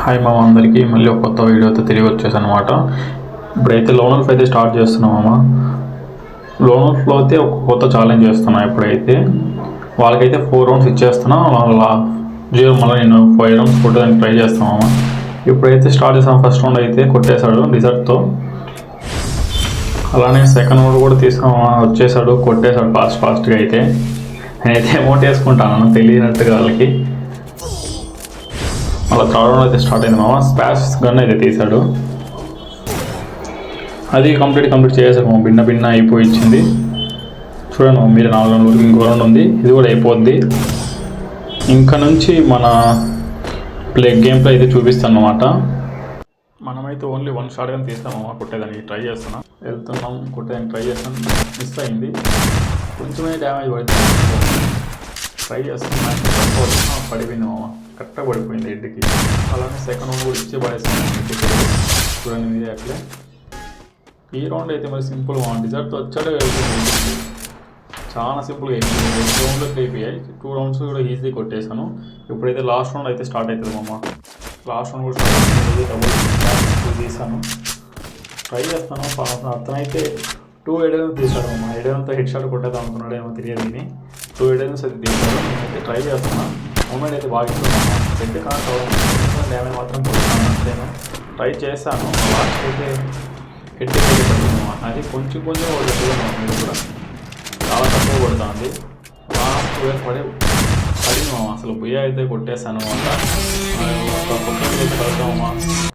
Hi మామ, అందరికీ మళ్ళీ ఒక కొత్త వీడియోతో తిరిగి వచ్చేసాను అనమాట. ఇప్పుడైతే లోన్ ఉల్ఫ్ అయితే స్టార్ట్ చేస్తున్నామమ్మా. లోన్ ఉల్ఫ్లో అయితే ఒక కొత్త ఛాలెంజ్ చేస్తున్నా. ఇప్పుడైతే వాళ్ళకైతే 4 రౌండ్స్ ఇచ్చేస్తున్నా. వాళ్ళ మళ్ళీ నేను 5 రౌండ్స్ కొట్టడానికి ట్రై చేస్తామమ్మా. ఇప్పుడైతే స్టార్ట్ చేసాం. ఫస్ట్ రౌండ్ అయితే కొట్టేశాడు డిజర్ట్తో. అలానే సెకండ్ రౌండ్ కూడా తీసుకున్నామా, వచ్చేసాడు, కొట్టేశాడు ఫాస్ట్గా. అయితే నేనైతే అమౌంట్ వేసుకుంటాను తెలియనట్టుగా వాళ్ళకి. అలా థర్డ్ రౌండ్ అయితే స్టార్ట్ అయింది మామ. స్పాష్ గన్ అయితే తీశాడు. అది కంప్లీట్ చేసాము. భిన్న అయిపోయి ఇచ్చింది. చూడండి మీరు 4 రౌండ్ వరకు ఇంకో రౌండ్ ఉంది, ఇది కూడా అయిపోద్ది. ఇంకా నుంచి మన గేమ్ ప్లే అయితే చూపిస్తాను అనమాట. మనమైతే ఓన్లీ 1 షాట్ కానీ తీస్తామమ్మా. కొట్టేదానికి ట్రై చేస్తున్నాం, వెళ్తున్నాం, కొట్టేదానికి ట్రై చేస్తాం. మిస్ అయింది, కొంచెమే డ్యామేజ్ పడుతుంది. ట్రై చేస్తున్నాం, పడిపోయింది మామ, కరెక్ట్గా పడిపోయింది హెడ్కి. అలానే సెకండ్ రౌండ్ కూడా ఇచ్చి పడేస్తాను. చూడండి మీరే అట్లే. ఈ రౌండ్ అయితే మరి సింపుల్ మామ. డిజర్ట్ వచ్చాడే వెళ్తుంది, చాలా సింపుల్గా అయిపోయింది. 2 రౌండ్లోకి అయిపోయాయి. 2 రౌండ్స్ కూడా ఈజీ కొట్టేశాను. ఇప్పుడైతే లాస్ట్ రౌండ్ అయితే స్టార్ట్ అవుతుంది మామ. లాస్ట్ రౌండ్ కూడా స్టార్ట్ అవుతుంది. డబుల్ తీసాను, ట్రై చేస్తాను. అతనైతే 2 ఎడెన్స్ తీశాడు మామ. ఎడెన్తో హెడ్ షాట్ కొట్టేద్దాం అనుకున్నాడు, ఏమో తెలియదు. 2 ఎడెన్స్ అయితే తీశాడు. నేనైతే ట్రై చేస్తున్నాను. మూమెంట్ అయితే బాగా ఇస్తున్నాను. హెడ్ కాదు, డ్యామేజ్ మాత్రం కొడుతున్నాను అంతేను. ట్రై చేశాను. లాస్ట్ అయితే హెడ్ అయితే పడుతుంది. అది కొంచెం పడుతుంది. మీరు కూడా చాలా తక్కువ పడుతుంది. లాస్ట్ పడింది మామ. అసలు బుయ్య అయితే కొట్టేశాను అన్నమాట. కొట్టేసి అయితే పడతామమ్మా.